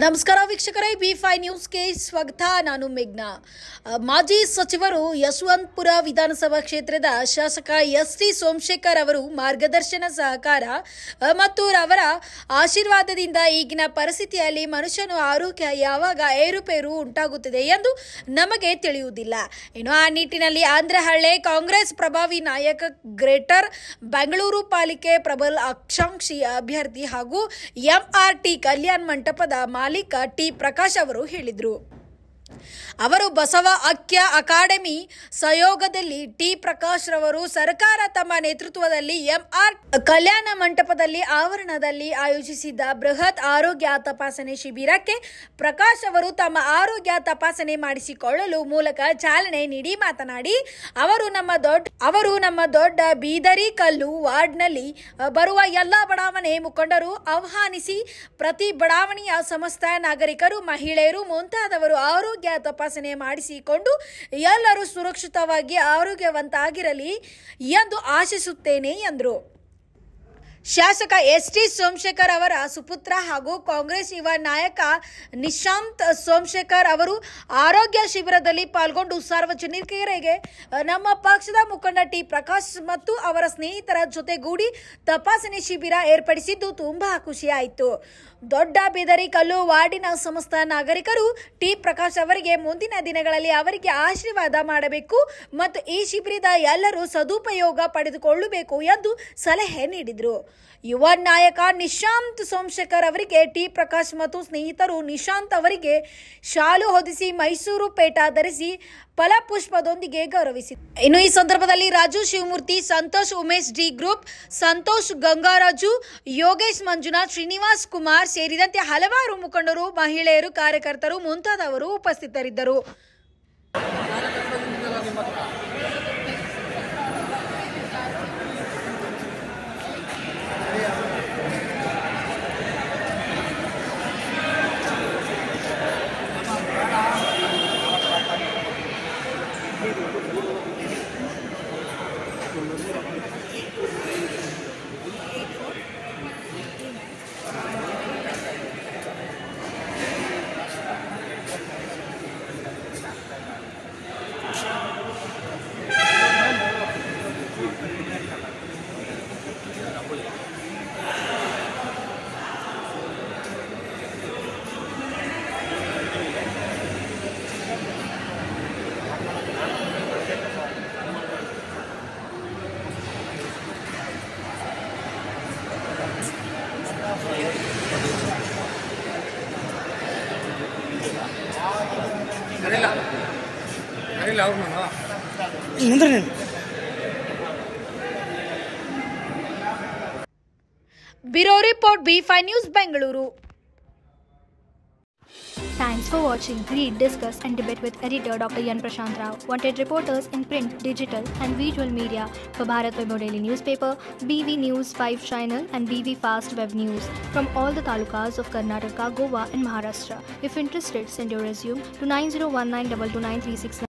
ನಮಸ್ಕಾರ ವೀಕ್ಷಕರೇ, ಬಿ5 ನ್ಯೂಸ್ಗೆ ಸ್ವಾಗತ. ನಾನು ಮೇಘ್ನಾ. ಮಾಜಿ ಸಚಿವರು ಯಶವಂತಪುರ ವಿಧಾನಸಭಾ ಕ್ಷೇತ್ರದ ಶಾಸಕ ಎಸ್.ಟಿ. ಸೋಮಶೇಖರ್ ಅವರು ಮಾರ್ಗದರ್ಶನ, ಸಹಕಾರ ಮತ್ತು ಅವರ ಆಶೀರ್ವಾದದಿಂದ ಈಗಿನ ಪರಿಸ್ಥಿತಿಯಲ್ಲಿ ಮನುಷ್ಯನ ಆರೋಗ್ಯ ಯಾವಾಗ ಏರುಪೇರು ಉಂಟಾಗುತ್ತದೆ ಎಂದು ನಮಗೆ ತಿಳಿಯುವುದಿಲ್ಲ. ಇನ್ನು ಆ ನಿಟ್ಟಿನಲ್ಲಿ ಆಂಧ್ರಹಳ್ಳಿ ಕಾಂಗ್ರೆಸ್ ಪ್ರಭಾವಿ ನಾಯಕ, ಗ್ರೇಟರ್ ಬೆಂಗಳೂರು ಪಾಲಿಕೆ ಪ್ರಬಲ ಆಕಾಂಕ್ಷಿ ಅಭ್ಯರ್ಥಿ ಹಾಗೂ ಎಂಆರ್ಟಿ ಕಲ್ಯಾಣ ಮಂಟಪದ ಮಾಲೀಕ ಟಿ ಪ್ರಕಾಶ್ ಅವರು ಹೇಳಿದರು. ಅವರು ಬಸವ ಐಕ್ಯ ಅಕಾಡೆಮಿ ಸಹಯೋಗದಲ್ಲಿ ಟಿ ಪ್ರಕಾಶ್ ರವರು ಸರ್ಕಾರ ತಮ್ಮ ನೇತೃತ್ವದಲ್ಲಿ ಎಂಆರ್ ಕಲ್ಯಾಣ ಮಂಟಪದಲ್ಲಿ ಆವರಣದಲ್ಲಿ ಆಯೋಜಿಸಿದ್ದ ಬೃಹತ್ ಆರೋಗ್ಯ ತಪಾಸಣೆ ಶಿಬಿರಕ್ಕೆ ಪ್ರಕಾಶ್ ಅವರು ತಮ್ಮ ಆರೋಗ್ಯ ತಪಾಸಣೆ ಮಾಡಿಸಿಕೊಳ್ಳಲು ಮೂಲಕ ಚಾಲನೆ ನೀಡಿ ಮಾತನಾಡಿ, ಅವರು ನಮ್ಮ ದೊಡ್ಡ ಬೀದರಿಕಲ್ಲು ವಾರ್ಡ್ನಲ್ಲಿ ಬರುವ ಎಲ್ಲ ಬಡಾವಣೆ ಮುಖಂಡರು ಆಹ್ವಾನಿಸಿ ಪ್ರತಿ ಬಡಾವಣೆಯ ಸಮಸ್ತ ನಾಗರಿಕರು, ಮಹಿಳೆಯರು ಮುಂತಾದವರು ಆರೋಗ್ಯ ತಪಾಸಣೆ ಮಾಡಿಸಿಕೊಂಡು ಎಲ್ಲರೂ ಸುರಕ್ಷಿತವಾಗಿ ಆರೋಗ್ಯವಂತರಾಗಿರಲಿ ಎಂದು ಆಶಿಸುತ್ತೇನೆ ಎಂದರು. ಶಾಸಕ ಎಸ್.ಟಿ. ಸೋಮಶೇಖರ್ ಅವರ ಸುಪುತ್ರ ಹಾಗೂ ಕಾಂಗ್ರೆಸ್ ಯುವ ನಾಯಕ ನಿಶಾಂತ್ ಸೋಮಶೇಖರ್ ಅವರು ಆರೋಗ್ಯ ಶಿಬಿರದಲ್ಲಿ ಪಾಲ್ಗೊಂಡು ಸಾರ್ವಜನಿಕರಿಗೆ ನಮ್ಮ ಪಕ್ಷದ ಮುಖಂಡ ಟಿ ಪ್ರಕಾಶ್ ಮತ್ತು ಅವರ ಸ್ನೇಹಿತರ ಜೊತೆಗೂಡಿ ತಪಾಸಣೆ ಶಿಬಿರ ಏರ್ಪಡಿಸಿದ್ದು ತುಂಬಾ ಖುಷಿಯಾಯಿತು. ದೊಡ್ಡ ಬಿದರಿಕಲ್ಲು ವಾರ್ಡಿನ ಸಮಸ್ತ ನಾಗರಿಕರು ಟಿ ಪ್ರಕಾಶ್ ಅವರಿಗೆ ಮುಂದಿನ ದಿನಗಳಲ್ಲಿ ಅವರಿಗೆ ಆಶೀರ್ವಾದ ಮಾಡಬೇಕು ಮತ್ತು ಈ ಶಿಬಿರದ ಎಲ್ಲರೂ ಸದುಪಯೋಗ ಪಡೆದುಕೊಳ್ಳಬೇಕು ಎಂದು ಸಲಹೆ ನೀಡಿದರು. ಯುವ ನಾಯಕ ನಿಶಾಂತ್ ಸೋಮಶೇಖರ್ ಅವರಿಗೆ ಟಿ ಪ್ರಕಾಶ್ ಮತ್ತು ಸ್ನೇಹಿತರು ನಿಶಾಂತ್ ಅವರಿಗೆ ಶಾಲು ಹೊದಿಸಿ ಮೈಸೂರು ಪೇಟ ಧರಿಸಿ ಫಲಪುಷ್ಪದೊಂದಿಗೆ ಗೌರವಿಸಿದರು. ಇನ್ನು ಈ ಸಂದರ್ಭದಲ್ಲಿ ರಾಜು ಶಿವಮೂರ್ತಿ, ಸಂತೋಷ್, ಉಮೇಶ್ ಡಿ ಗ್ರೂಪ್, ಸಂತೋಷ್ ಗಂಗಾರಾಜು, ಯೋಗೇಶ್ ಮಂಜುನಾಥ್, ಶ್ರೀನಿವಾಸ್ ಕುಮಾರ್ ಸೇರಿದಂತೆ ಹಲವಾರು ಮುಖಂಡರು, ಮಹಿಳೆಯರು, ಕಾರ್ಯಕರ್ತರು ಮುಂತಾದವರು ಉಪಸ್ಥಿತರಿದ್ದರು. ಬ್ಯೂರೋ ರಿಪೋರ್ಟ್, ಬಿ5 news, Bengaluru. Thanks for watching. Read, discuss and debate with editor Dr. Yan Prashant Rao. Wanted reporters in print, digital and visual media for Bharat Vaibhav Daily Newspaper, BV News 5 Channel and BV Fast Web News from all the talukas of Karnataka, Goa and Maharashtra. If interested, send your resume to 9019229369.